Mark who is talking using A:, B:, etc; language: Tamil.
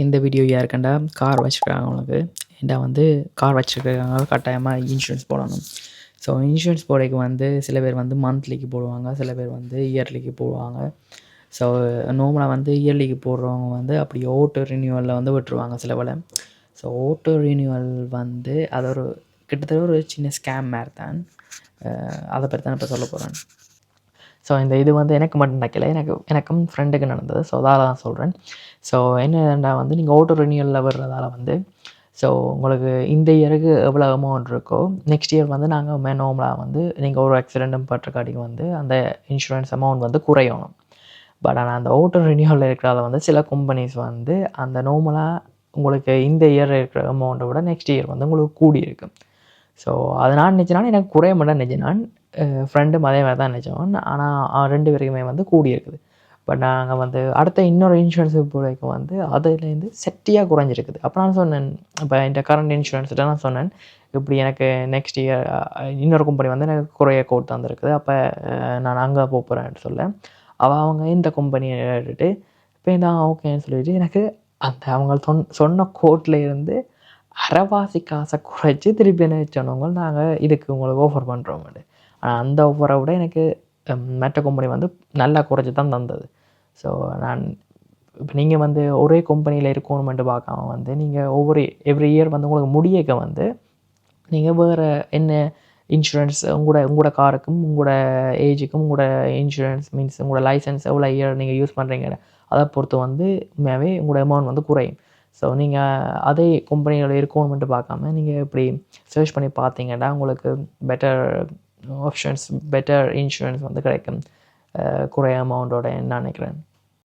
A: இந்த வீடியோ யாருக்கண்டா கார் வச்சுருக்கிறவங்களுக்கு ஏன்டா வந்து கார் வச்சுருக்கிறவங்க கட்டாயமாக இன்சூரன்ஸ் போடணும். ஸோ இன்சூரன்ஸ் போடைக்கு வந்து சில பேர் வந்து மந்த்லிக்கு போடுவாங்க, சில பேர் வந்து இயர்லிக்கு போடுவாங்க. ஸோ நார்மலாக வந்து இயர்லிக்கு போடுறவங்க வந்து அப்படி ஓட்டோ ரினியூவலில் வந்து விட்டுருவாங்க சில வேளை. ஸோ ஓட்டோ ரினியூவல் வந்து அது ஒரு கிட்டத்தட்ட ஒரு சின்ன ஸ்கேம் மாதிரி தான். அதை பற்றி தான் இப்போ சொல்ல போகிறேன். ஸோ இந்த இது வந்து எனக்கு மட்டும் நடக்கலை, எனக்கும் ஃப்ரெண்டுக்கு நடந்தது. ஸோ அதால் தான் சொல்கிறேன். ஸோ என்னென்னா வந்து நீங்கள் ஓட்டோ ரினியூவலில் வர்றதால வந்து ஸோ உங்களுக்கு இந்த இயருக்கு எவ்வளோ அமௌண்ட் இருக்கோ நெக்ஸ்ட் இயர் வந்து நாங்கள் நார்மலாக வந்து நீங்கள் ஒரு ஆக்சிடெண்ட்டும் பட்டிருக்காட்டிக்கு வந்து அந்த இன்சூரன்ஸ் அமௌண்ட் வந்து குறையணும். பட் ஆனால் அந்த ஓட்டோ ரினியூவலில் இருக்கிறதால வந்து சில கம்பெனிஸ் வந்து அந்த நார்மலாக உங்களுக்கு இந்த இயர் இருக்கிற அமௌண்ட்டை விட நெக்ஸ்ட் இயர் வந்து உங்களுக்கு கூடி இருக்கு. ஸோ அது நான் நினச்சேன்னா எனக்கு குறைய மாட்டேன் நினச்சேன். நான் ஃப்ரெண்டும் அதே மாதிரி தான் நினச்சோம். ஆனால் 2 பேருக்குமே வந்து கூடி இருக்குது. பட் நாங்கள் வந்து அடுத்த இன்னொரு இன்சூரன்ஸு போடைக்கு வந்து அதுலேருந்து செட்டியாக குறைஞ்சிருக்குது. அப்போ நான் சொன்னேன், இப்போ இந்த கரண்ட் இன்சூரன்ஸ்கிட்ட நான் சொன்னேன், இப்படி எனக்கு நெக்ஸ்ட் இயர் இன்னொரு கம்பெனி வந்து எனக்கு குறைய கோட் தந்திருக்குது. அப்போ நான் அங்கே போகிறேன்னு சொல்ல அவங்க இந்த கம்பெனியை எடுத்துட்டு இப்போ தான் ஓகேன்னு சொல்லிட்டு எனக்கு அந்த அவங்க சொன்ன கோட்டில் இருந்து அரைவாசி காசை குறைச்சி திருப்பி என்ன சொன்னவங்க நாங்கள் இதுக்கு உங்களுக்கு ஆஃபர் பண்ணுறோம்னு. ஆனால் அந்த ஆஃபரை விட எனக்கு மற்ற கம்பெனி வந்து நல்லா குறைச்சி தான் தந்தது. ஸோ நான் இப்போ நீங்கள் வந்து ஒரே கம்பெனியில் இருக்கணுமென்ட்டு பார்க்காம வந்து நீங்கள் எவ்ரி இயர் வந்து உங்களுக்கு முடியக்க வந்து நீங்கள் வேறு என்ன இன்சூரன்ஸ் உங்களோட காருக்கும் உங்களோட ஏஜுக்கும் உங்களோட இன்சூரன்ஸ் மீன்ஸ் உங்களோட லைசன்ஸ் எவ்வளோ இயர் நீங்கள் யூஸ் பண்ணுறீங்க அதை பொறுத்து வந்து உண்மையாகவே உங்களோட அமௌண்ட் வந்து குறையும். ஸோ நீங்கள் அதே கம்பெனியில் இருக்கணுமென்ட்டு பார்க்காம நீங்கள் இப்படி சர்ச் பண்ணி பார்த்தீங்கன்னா உங்களுக்கு பெட்டர் ஆப்ஷன்ஸ், பெட்டர் இன்சூரன்ஸ் வந்து கிடைக்கும் குறைய அமௌண்ட்டோட நான் நினைக்கிறேன்.